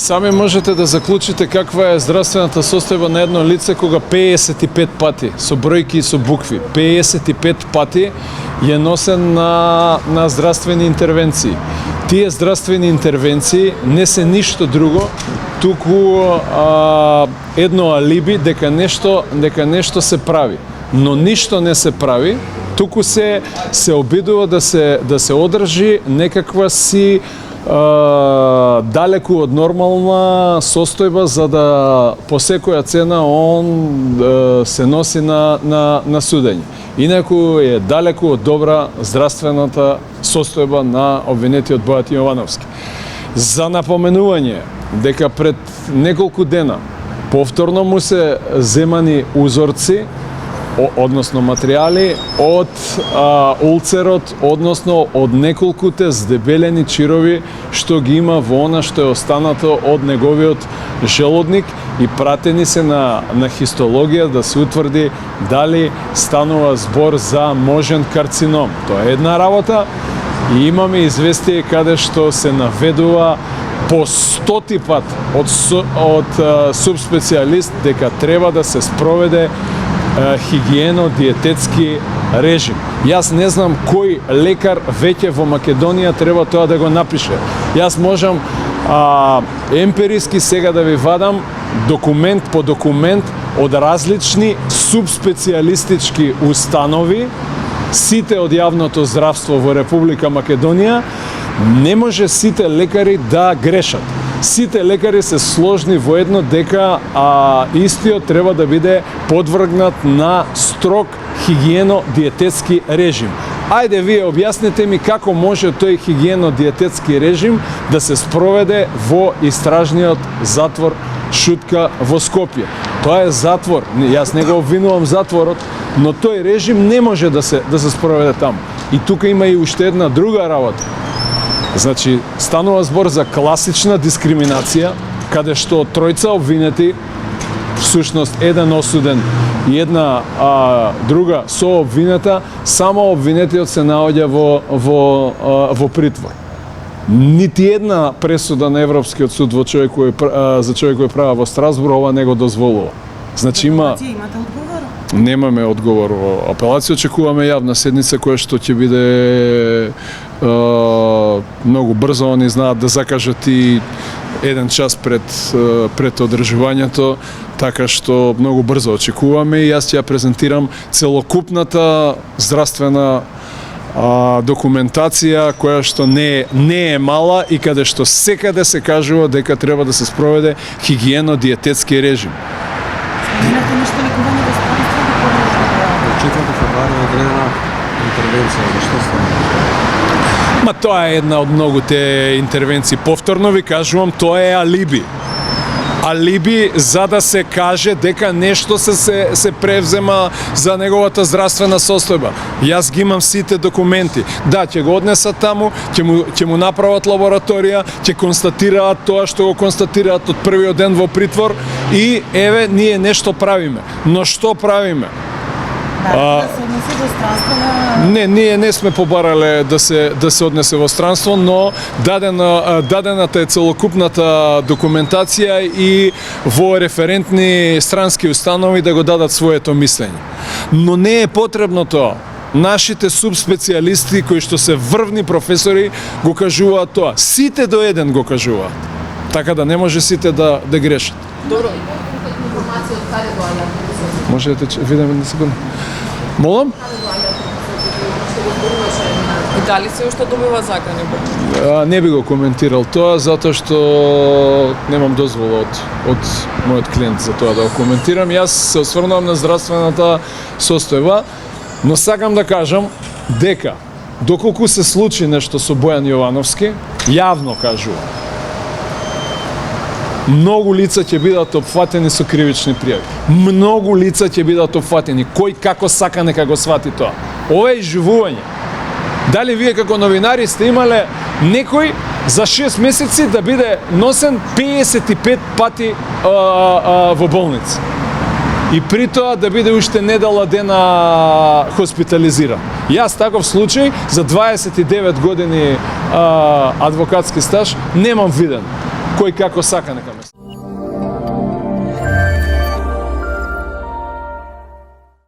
Сами можете да заклучите каква е здравствената состојба на едно лице кога 55 пати, со бројки и со букви, 55 пати е носен на здравствени интервенции. Тие здравствени интервенции не се ништо друго, туку едно алиби дека нешто се прави. Но ништо не се прави, туку се обидува да се одржи некаква си далеку од нормална состојба, за да по секоја цена он се носи на судење. Инаку е далеку од добра здравствената состојба на обвинетиот Бојатин Јовановски. За напоменување дека пред неколку дена повторно му се земани узорци, односно материјали од улцерот, односно од неколкуте здебелени чирови што ги има во она што е останато од неговиот желудник и пратени се на хистологија да се утврди дали станува збор за можен карцином. Тоа е една работа и имаме известие каде што се наведува по 100 пат од субспецијалист дека треба да се спроведе хигиено-диететски режим. Јас не знам кој лекар веќе во Македонија треба тоа да го напише. Јас можам емпириски сега да ви вадам документ по документ од различни субспецијалистички установи, сите од јавното здравство во Република Македонија. Не може сите лекари да грешат. Сите лекари се сложни во едно дека истиот треба да биде подвргнат на строг хигиено-диететски режим. Ајде вие објасните ми како може тој хигиено-диететски режим да се спроведе во истражниот затвор Шутка во Скопје. Тоа е затвор. Јас не го обвинувам затворот, но тој режим не може да се спроведе таму. И тука има и уште една друга работа. Значи, станува збор за класична дискриминација, каде што тројца обвинети, всушност еден осуден и една друга сообвинета, само обвинетиот се наоѓа во притвор. Нити една пресуда на Европскиот суд за човекови права во Страсбур ова не го дозволува. Значи имате одговор? Немаме одговор во апелација, очекуваме јавна седница која што ќе биде многу брзо. Они знаат да закажат и еден час пред одржувањето, така што многу брзо очекуваме и јас ќе ја презентирам целокупната здравствена документација која што не е мала и каде што секаде се кажува дека треба да се спроведе хигиено-диететски режим. Споменате нешто лекување во странство да продолжува? До 4 февруари е одредена интервенција, зашто стана? Ма тоа е една од многуте интервенции. Повторно ви кажувам, тоа е алиби. Алиби за да се каже дека нешто се превзема за неговата здравствена состојба. Јас ги имам сите документи. Да, ќе го однесат таму, ќе му направат лабораторија, ќе констатираат тоа што го констатираат од првиот ден во притвор и еве ние нешто правиме. Но што правиме? Да се однесе во странство на... Не, ние не сме побарале да се однесе во странство, но дадената е целокупната документација и во референтни странски установи да го дадат своето мислење. Но не е потребно тоа. Нашите субспецијалисти кои што се врвни професори го кажуваат тоа. Сите до еден го кажуваат. Така да не може сите да грешат. Добро, информација од каде доаѓа? Можете видиме една секунда. Молам? И дали се уште добива закани? Не би го коментирал тоа, затоа што немам дозвола од мојот клиент за тоа да го коментирам. Јас се осврнувам на здравствената состојба, но сакам да кажам дека доколку се случи нешто со Бојан Јовановски, јавно кажува, многу лица ќе бидат опфатени со кривични пријави. Многу лица ќе бидат опфатени. Кој како сака нека го свати тоа. Ова е живување. Дали вие како новинари сте имале некој за 6 месеци да биде носен 55 пати во болница? И при тоа да биде уште недела дена хоспитализиран. Јас таков случај за 29 години адвокатски стаж немам виден. кој како сака нека ме.